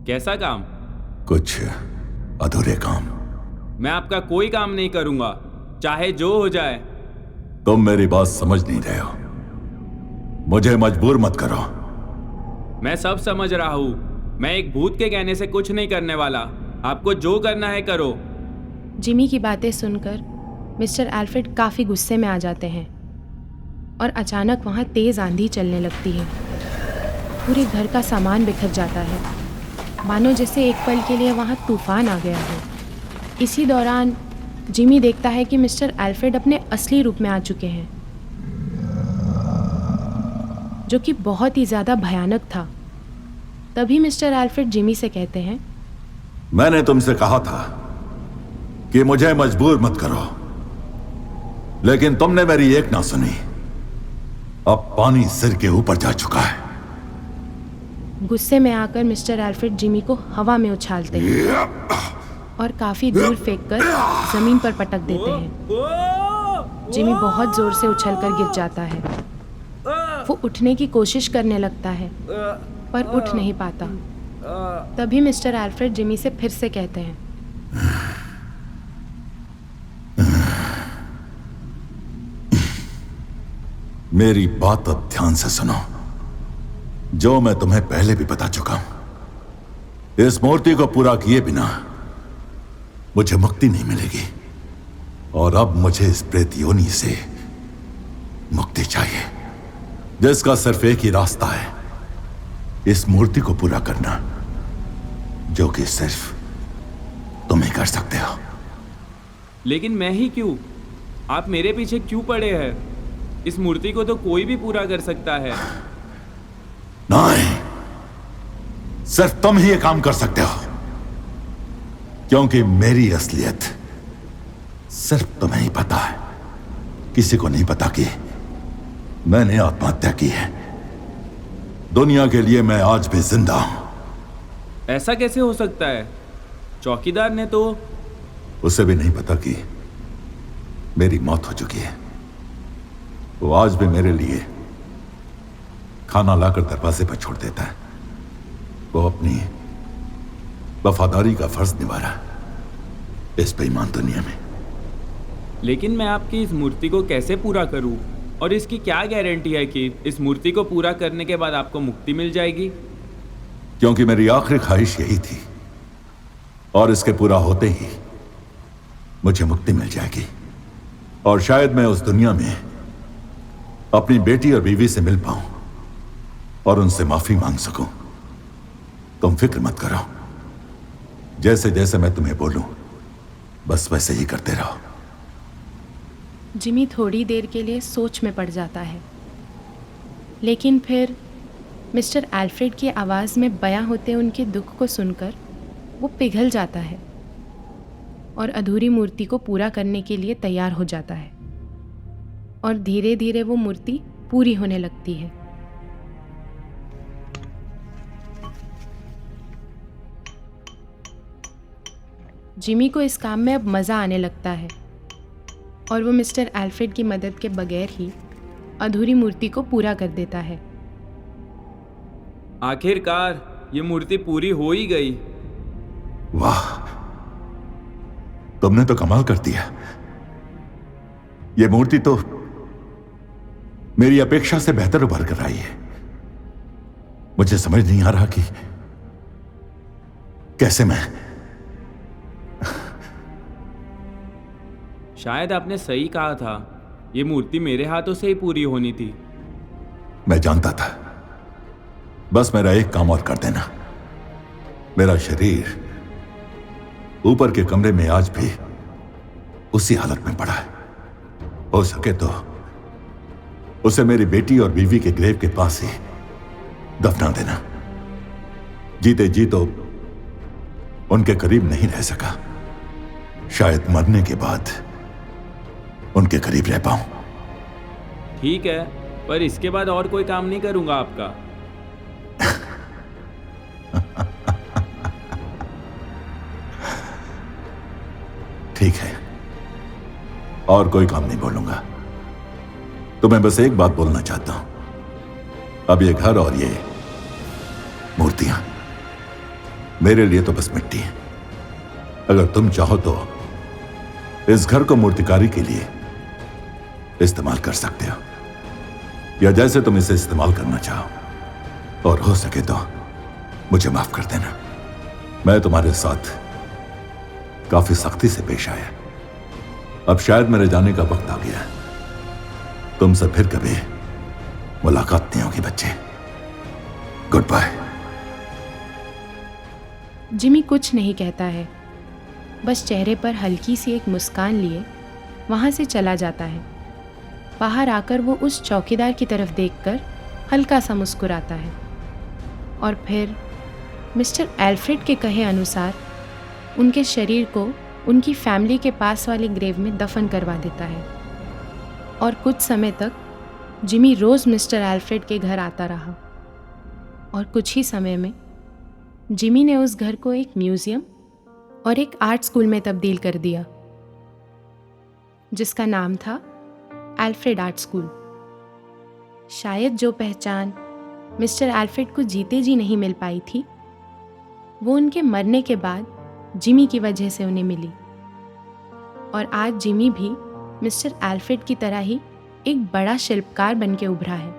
कैसा काम? कुछ अधूरे काम। मैं आपका कोई काम नहीं करूंगा, चाहे जो हो जाए। तुम मेरी बात समझ नहीं रहे हो। मुझे मजबूर मत करो। मैं सब समझ रहा हूं। मैं एक भूत के कहने से कुछ नहीं करने वाला। आपको जो करना है करो। जिमी की बातें सुनकर मिस्टर एल्फ्रेड काफ़ी गुस्से में आ जाते हैं और अचानक वहाँ तेज़ आंधी चलने लगती है। पूरे घर का सामान बिखर जाता है, मानो जैसे एक पल के लिए वहाँ तूफान आ गया हो। इसी दौरान जिमी देखता है कि मिस्टर एल्फ्रेड अपने असली रूप में आ चुके हैं, जो कि बहुत ही ज़्यादा भयानक था। तभी मिस्टर एल्फ्रेड जिमी से कहते हैं, मैंने तुमसे कहा था कि मुझे मजबूर मत करो, लेकिन तुमने मेरी एक ना सुनी। अब पानी सिर के ऊपर जा चुका है। गुस्से में आकर मिस्टर एल्फ्रेड जिमी को हवा में उछालते हैं और काफ़ी दूर फेंककर ज़मीन पर पटक देते हैं। जिमी बहुत ज़ोर से उछलकर गिर जाता है। वो उठने की कोशिश करने लगता है पर उठ नहीं पाता। तभी मिस्टर एल्फ्रेड जिमी से फिर से कहते हैं, मेरी बात अब ध्यान से सुनो, जो मैं तुम्हें पहले भी बता चुका हूं। इस मूर्ति को पूरा किए बिना मुझे मुक्ति नहीं मिलेगी, और अब मुझे इस प्रेत योनि से मुक्ति चाहिए, जिसका सिर्फ एक ही रास्ता है, इस मूर्ति को पूरा करना, जो कि सिर्फ तुम ही कर सकते हो। लेकिन मैं ही क्यों? आप मेरे पीछे क्यों पड़े हैं? इस मूर्ति को तो कोई भी पूरा कर सकता है। नहीं, सिर्फ तुम ही ये काम कर सकते हो, क्योंकि मेरी असलियत सिर्फ तुम्हें ही पता है। किसी को नहीं पता कि मैंने आत्महत्या की है। दुनिया के लिए मैं आज भी जिंदा हूं। ऐसा कैसे हो सकता है? चौकीदार ने तो... उसे भी नहीं पता कि मेरी मौत हो चुकी है। वो आज भी मेरे लिए खाना लाकर दरवाजे पर छोड़ देता है। वो अपनी वफादारी का फर्ज निभा रहा है इस बेईमान दुनिया में। लेकिन मैं आपकी इस मूर्ति को कैसे पूरा करूं? और इसकी क्या गारंटी है कि इस मूर्ति को पूरा करने के बाद आपको मुक्ति मिल जाएगी? क्योंकि मेरी आखिरी ख्वाहिश यही थी, और इसके पूरा होते ही मुझे मुक्ति मिल जाएगी, और शायद मैं उस दुनिया में अपनी बेटी और बीवी से मिल पाऊं और उनसे माफी मांग सकूं। तुम फिक्र मत करो, जैसे जैसे मैं तुम्हें बोलूं बस वैसे ही करते रहो। जिमी थोड़ी देर के लिए सोच में पड़ जाता है, लेकिन फिर मिस्टर एल्फ्रेड की आवाज़ में बयां होते उनके दुख को सुनकर वो पिघल जाता है और अधूरी मूर्ति को पूरा करने के लिए तैयार हो जाता है, और धीरे धीरे वो मूर्ति पूरी होने लगती है। जिमी को इस काम में अब मज़ा आने लगता है और वो मिस्टर एल्फ्रेड की मदद के बगैर ही अधूरी मूर्ति को पूरा कर देता है। आखिरकार ये मूर्ति पूरी हो ही गई। वाह, तुमने तो कमाल कर दिया। ये मूर्ति तो मेरी अपेक्षा से बेहतर उभर कर आई है। मुझे समझ नहीं आ रहा कि कैसे मैं... शायद आपने सही कहा था, ये मूर्ति मेरे हाथों से ही पूरी होनी थी। मैं जानता था। बस मेरा एक काम और कर देना। मेरा शरीर ऊपर के कमरे में आज भी उसी हालत में पड़ा है। हो सके तो उसे मेरी बेटी और बीवी के ग्रेव के पास ही दफना देना। जीते जी तो उनके करीब नहीं रह सका, शायद मरने के बाद उनके करीब रह पाऊं। ठीक है, पर इसके बाद और कोई काम नहीं करूंगा आपका। ठीक है, और कोई काम नहीं बोलूंगा। तो मैं बस एक बात बोलना चाहता हूं। अब ये घर और ये मूर्तियां मेरे लिए तो बस मिट्टी है। अगर तुम चाहो तो इस घर को मूर्तिकारी के लिए इस्तेमाल कर सकते हो, या जैसे तुम इसे इस्तेमाल करना चाहो। और हो सके तो मुझे माफ कर देना, मैं तुम्हारे साथ काफी सख्ती से पेश आया। अब शायद मेरे जाने का वक्त आ गया। तुमसे फिर कभी मुलाकात नहीं होगी बच्चे। Good bye. जिमी कुछ नहीं कहता है, बस चेहरे पर हल्की सी एक मुस्कान लिए वहाँ से चला जाता है। बाहर आकर वो उस चौकीदार की तरफ देखकर हल्का सा मुस्कुराता है और फिर मिस्टर एल्फ्रेड के कहे अनुसार उनके शरीर को उनकी फैमिली के पास वाले ग्रेव में दफन करवा देता है। और कुछ समय तक जिमी रोज़ मिस्टर एल्फ्रेड के घर आता रहा और कुछ ही समय में जिमी ने उस घर को एक म्यूज़ियम और एक आर्ट स्कूल में तब्दील कर दिया, जिसका नाम था एल्फ्रेड आर्ट स्कूल। शायद जो पहचान मिस्टर एल्फ्रेड को जीते जी नहीं मिल पाई थी, वो उनके मरने के बाद जिमी की वजह से उन्हें मिली। और आज जिमी भी मिस्टर एल्फ्रेड की तरह ही एक बड़ा शिल्पकार बन के उभरा है।